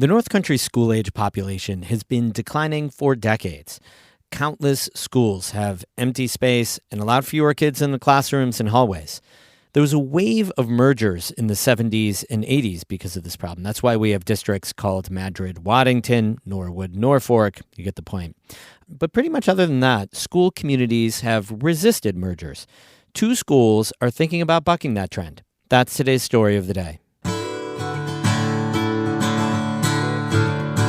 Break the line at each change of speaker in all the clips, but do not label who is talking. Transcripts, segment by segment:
The North Country school-age population has been declining for decades. Countless schools have empty space and allowed fewer kids in the classrooms and hallways. There was a wave of mergers in the 70s and 80s because of this problem. That's why we have districts called Madrid-Waddington, Norwood-Norfolk. You get the point. But pretty much other than that, school communities have resisted mergers. 2 schools are thinking about bucking that trend. That's today's story of the day.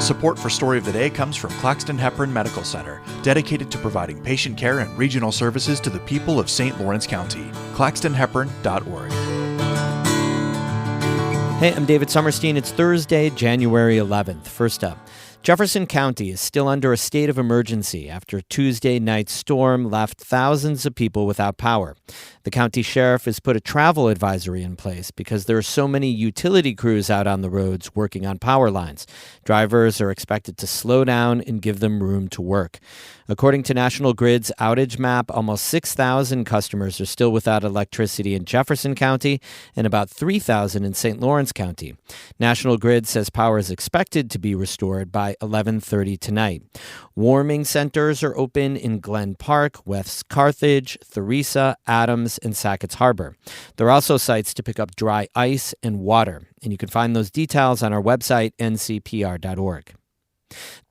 Support for Story of the Day comes from Claxton Hepburn Medical Center, dedicated to providing patient care and regional services to the people of St. Lawrence County. ClaxtonHepburn.org.
Hey, I'm David Summerstein. It's Thursday, January 11th. First up, Jefferson County is still under a state of emergency after Tuesday night's storm left thousands of people without power. The county sheriff has put a travel advisory in place because there are so many utility crews out on the roads working on power lines. Drivers are expected to slow down and give them room to work. According to National Grid's outage map, almost 6,000 customers are still without electricity in Jefferson County and about 3,000 in St. Lawrence County. National Grid says power is expected to be restored by 11:30 tonight. Warming centers are open in Glen Park, West Carthage, Theresa, Adams, and Sackett's Harbor. There are also sites to pick up dry ice and water, and you can find those details on our website, ncpr.org.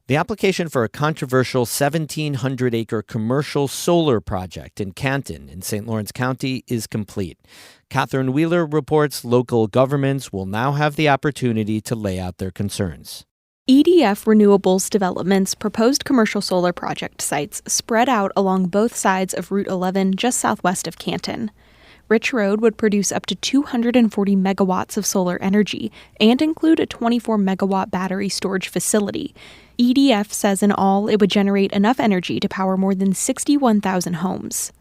The application for a controversial 1,700-acre commercial solar project in Canton in St. Lawrence County is complete. Catherine Wheeler reports local governments will now have the opportunity to lay out their concerns.
EDF Renewables Development's proposed commercial solar project sites spread out along both sides of Route 11 just southwest of Canton. Rich Road would produce up to 240 megawatts of solar energy and include a 24-megawatt battery storage facility. EDF says in all it would generate enough energy to power more than 61,000 homes.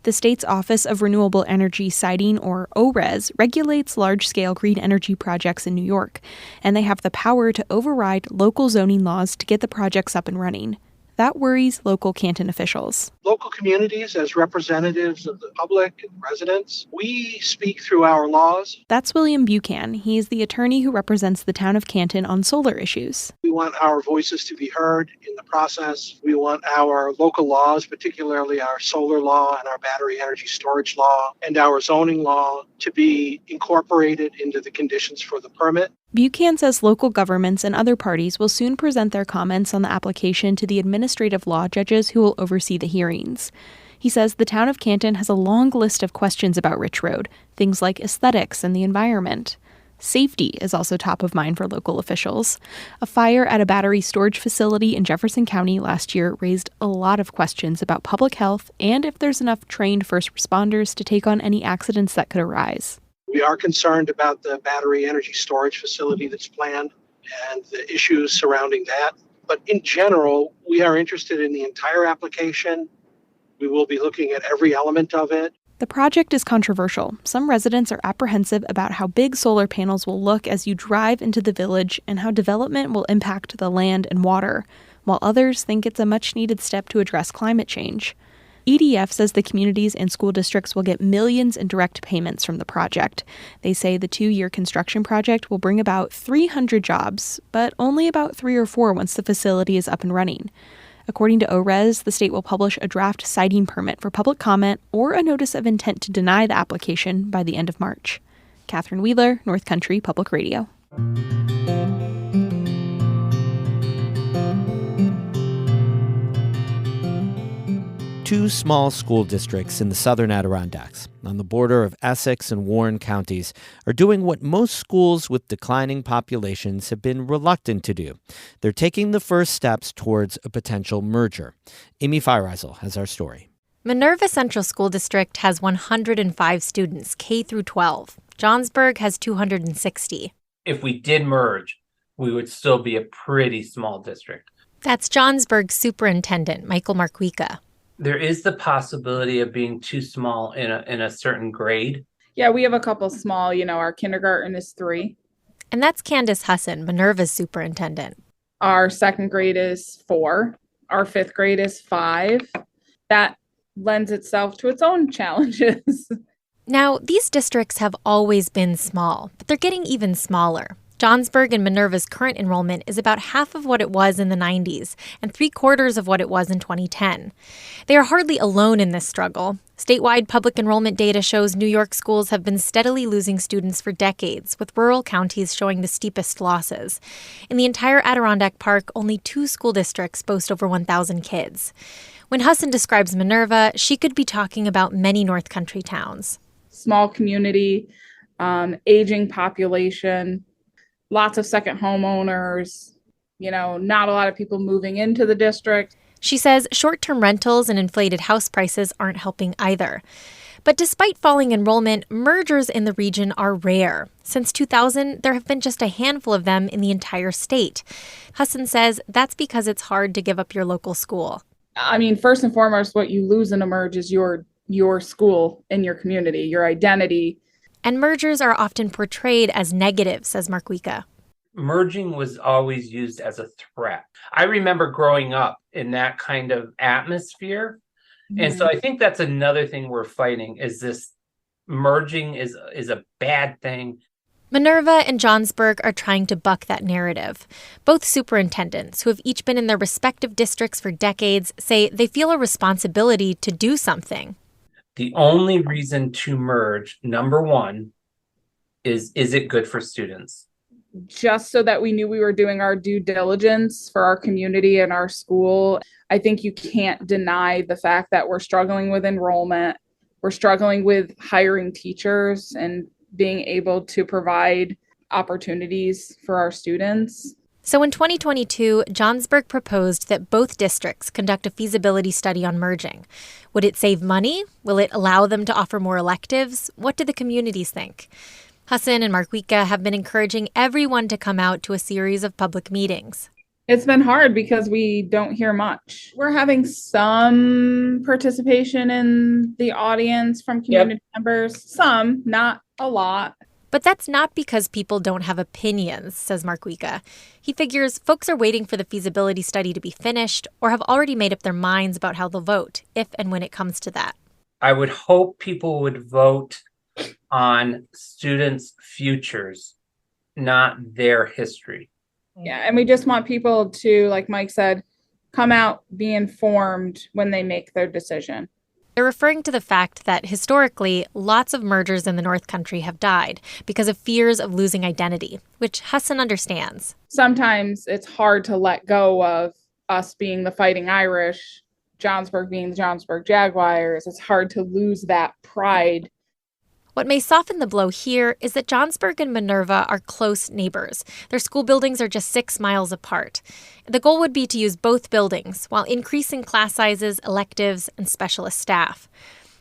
The state's Office of Renewable Energy Siting, or ORES, regulates large-scale green energy projects in New York, and they have the power to override local zoning laws to get the projects up and running. That worries local Canton officials.
Local communities, as representatives of the public and residents, we speak through our laws.
That's William Buchan. He is the attorney who represents the town of Canton on solar issues.
We want our voices to be heard in the process. We want our local laws, particularly our solar law and our battery energy storage law and our zoning law, to be incorporated into the conditions for the permit.
Buchan says local governments and other parties will soon present their comments on the application to the administrative law judges who will oversee the hearings. He says the town of Canton has a long list of questions about Rich Road, things like aesthetics and the environment. Safety is also top of mind for local officials. A fire at a battery storage facility in Jefferson County last year raised a lot of questions about public health and if there's enough trained first responders to take on any accidents that could arise.
We are concerned about the battery energy storage facility that's planned and the issues surrounding that. But in general, we are interested in the entire application. We will be looking at every element of it.
The project is controversial. Some residents are apprehensive about how big solar panels will look as you drive into the village and how development will impact the land and water, while others think it's a much-needed step to address climate change. EDF says the communities and school districts will get millions in direct payments from the project. They say the 2-year construction project will bring about 300 jobs, but only about 3 or 4 once the facility is up and running. According to ORES, the state will publish a draft siting permit for public comment or a notice of intent to deny the application by the end of March. Catherine Wheeler, North Country Public Radio.
Two small school districts in the Southern Adirondacks, on the border of Essex and Warren counties, are doing what most schools with declining populations have been reluctant to do. They're taking the first steps towards a potential merger. Amy Feiereisel has our story.
Minerva Central School District has 105 students, K through 12. Johnsburg has 260.
If we did merge, we would still be a pretty small district.
That's Johnsburg's superintendent, Michael Marquica.
There is the possibility of being too small in a certain grade.
Yeah, we have a couple small, our kindergarten is 3.
And that's Candace Husson, Minerva's superintendent.
Our second grade is 4. Our 5th grade is 5. That lends itself to its own challenges.
Now, these districts have always been small, but they're getting even smaller. Johnsburg and Minerva's current enrollment is about half of what it was in the 90s and 3/4 of what it was in 2010. They are hardly alone in this struggle. Statewide public enrollment data shows New York schools have been steadily losing students for decades, with rural counties showing the steepest losses. In the entire Adirondack Park, only 2 school districts boast over 1,000 kids. When Hassan describes Minerva, she could be talking about many North Country towns.
Small community, aging population, lots of second homeowners, not a lot of people moving into the district.
She says short-term rentals and inflated house prices aren't helping either. But despite falling enrollment, mergers in the region are rare. Since 2000, there have been just a handful of them in the entire state. Hassan says that's because it's hard to give up your local school.
I mean, first and foremost, what you lose in a merge is your school and your community, your identity.
And mergers are often portrayed as negative, says Markwika.
Merging was always used as a threat. I remember growing up in that kind of atmosphere. Mm-hmm. And so I think that's another thing we're fighting, is this merging is a bad thing.
Minerva and Johnsburg are trying to buck that narrative. Both superintendents, who have each been in their respective districts for decades, say they feel a responsibility to do something.
The only reason to merge, number one, is it good for students?
Just so that we knew we were doing our due diligence for our community and our school. I think you can't deny the fact that we're struggling with enrollment. We're struggling with hiring teachers and being able to provide opportunities for our students.
So in 2022, Johnsburg proposed that both districts conduct a feasibility study on merging. Would it save money? Will it allow them to offer more electives? What do the communities think? Hassan and Markwika have been encouraging everyone to come out to a series of public meetings.
It's been hard because we don't hear much. We're having some participation in the audience from community members, some, not a lot.
But that's not because people don't have opinions, says Markwika. He figures folks are waiting for the feasibility study to be finished or have already made up their minds about how they'll vote, if and when it comes to that.
I would hope people would vote on students' futures, not their history.
Yeah, and we just want people to, like Mike said, come out, be informed when they make their decision.
They're referring to the fact that historically, lots of mergers in the North Country have died because of fears of losing identity, which Hassan understands.
Sometimes it's hard to let go of us being the Fighting Irish, Johnsburg being the Johnsburg Jaguars. It's hard to lose that pride.
What may soften the blow here is that Johnsburg and Minerva are close neighbors. Their school buildings are just 6 miles apart. The goal would be to use both buildings while increasing class sizes, electives, and specialist staff.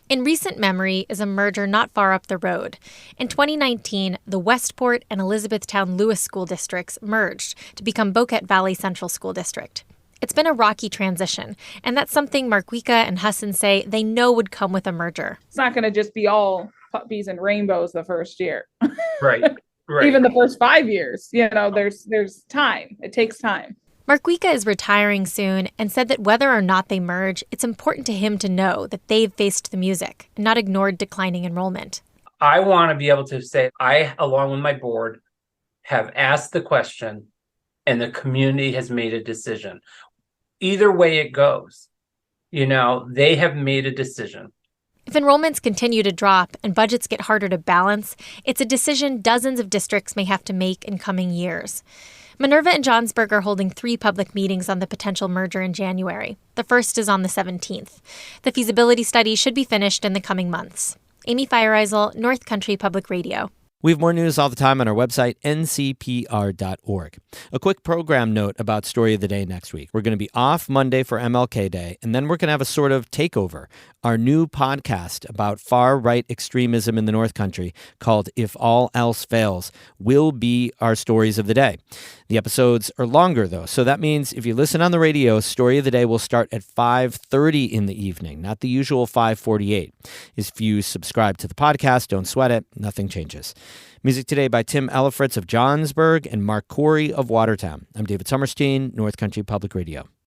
In recent memory is a merger not far up the road. In 2019, the Westport and Elizabethtown Lewis school districts merged to become Boquete Valley Central School District. It's been a rocky transition, and that's something Markwika and Hassan say they know would come with a merger.
It's not going to just be all puppies and rainbows the first year.
Right.
Even the first 5 years, there's time. It takes time.
Markwika is retiring soon and said that whether or not they merge, it's important to him to know that they've faced the music and not ignored declining enrollment.
I want to be able to say I, along with my board, have asked the question and the community has made a decision. Either way it goes, they have made a decision.
If enrollments continue to drop and budgets get harder to balance, it's a decision dozens of districts may have to make in coming years. Minerva and Johnsburg are holding 3 public meetings on the potential merger in January. The first is on the 17th. The feasibility study should be finished in the coming months. Amy Feiereisel, North Country Public Radio.
We have more news all the time on our website, ncpr.org. A quick program note about Story of the Day next week. We're going to be off Monday for MLK Day, and then we're going to have a sort of takeover. Our new podcast about far-right extremism in the North Country, called If All Else Fails, will be our Stories of the Day. The episodes are longer, though, so that means if you listen on the radio, Story of the Day will start at 5:30 in the evening, not the usual 5:48. If you subscribe to the podcast, don't sweat it, nothing changes. Music today by Tim Ellifritz of Johnsburg and Mark Corey of Watertown. I'm David Summerstein, North Country Public Radio.